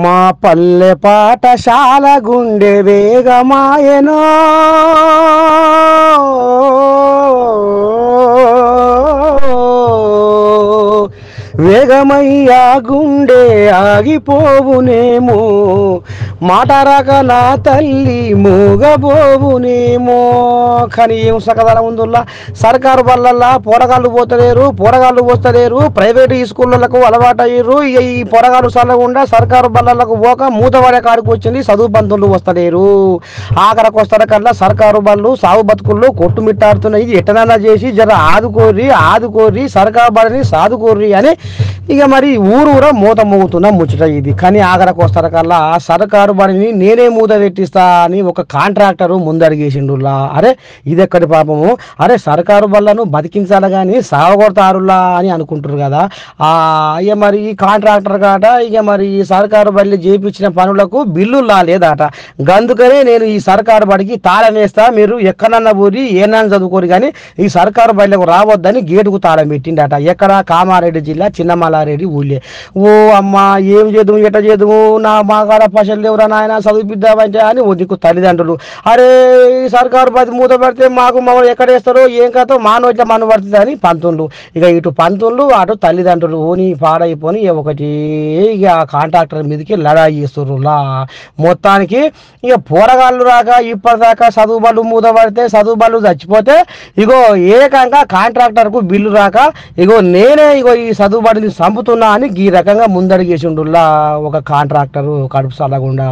మా పల్లె పాఠశాల గుండె వేగమాయనో వేగమయ్యా గుండె ఆగిపోవునేమో మాట రాక నా తల్లి మూగబోవునేమో. కానీ ఏం సకదనం ఉందిలా సర్కారు బళ్ళల్లా పోరగాళ్ళు పోస్తలేరు ప్రైవేటు స్కూళ్ళకు అలవాటయ్యారు. ఇక ఈ పోరగాళ్ళు చల్లకుండా సర్కారు బళ్ళలకు పోక మూతవాడే కాడికి వచ్చింది. చదువు బంధువులు వస్తలేరు. ఆఖరికి వస్తారు కల్లా సర్కారు బళ్ళు సాగు బతుకుల్లో కొట్టుమిట్టాడుతున్నాయి. ఇది ఎట్టనన్నా చేసి జర ఆదుకోర్రి సర్కారు బడిని సాదుకోర్రి అని ఇక మరి ఊరూరా మూత మోగుతున్న ముచ్చట ఇది. కానీ ఆఖరికి వస్తారు కల్లా సర్కారు బడిని నేనే మూత పెట్టిస్తా అని ఒక కాంట్రాక్టరు ముందడిగేసిండులా. అరే ఇదెక్కడి పాపము, అరే సర్కారు బళ్ళను బతికించాలి కానీ సావగొడతారులా అని అనుకుంటారు కదా. ఇక మరి ఈ కాంట్రాక్టర్ కాట ఇక మరి ఈ సర్కారు బళ్ళు చేయించిన పనులకు బిల్లులా లేదట. గందుకనే నేను ఈ సర్కారు బడికి తాళం వేస్తా, మీరు ఎక్కడన్నా ఊరి ఏనన్నా చదువుకోరు కానీ ఈ సర్కారు బళ్ళకు రావద్దని గేటుకు తాళం పెట్టిండట. ఎక్కడ? కామారెడ్డి జిల్లా చిన్నమల్లారెడ్డి ఊళ్ళే. ఓ అమ్మ ఏం చేద్దాము ఎట్ట చేద్దాము, మా కాడ పైసలు లేవురా నాయన చదివిద్దామంటే అని నీకు తల్లిదండ్రులు అరే ఈ సర్కారు బడి మూత పెడితే మాకు మమ్మల్ని ఎక్కడ వేస్తారో ఏం కథో మా నోట్ల మన్ను పడుతుంది అని పంతులు. ఇక ఇటు పంతులు అటు తల్లిదండ్రులు నీ పాడైపోని ఒకటి ఇక కాంట్రాక్టర్ మీదకి లడాయి చేస్తుర్రులా. మొత్తానికి ఇక పోరగాళ్ళు రాక ఇప్పటిదాకా చదువు బళ్ళు మూత పడితే చదువు బళ్ళు చచ్చిపోతే ఇగో ఏకంగా కాంట్రాక్టర్కు బిల్లు రాక ఇగో నేనే ఇగో ఈ చదువు బడిని చంపుతున్నా అని ఈ రకంగా ముందడిగేసిండులా ఒక కాంట్రాక్టరు కడుపు సలగుండా.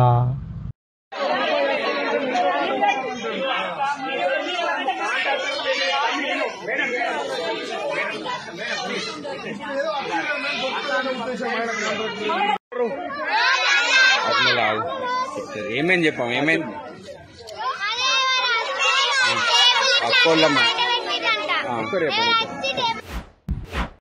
ఏమేమి చెప్పాం ఏమేమి అక్కోళ్ళమ్మ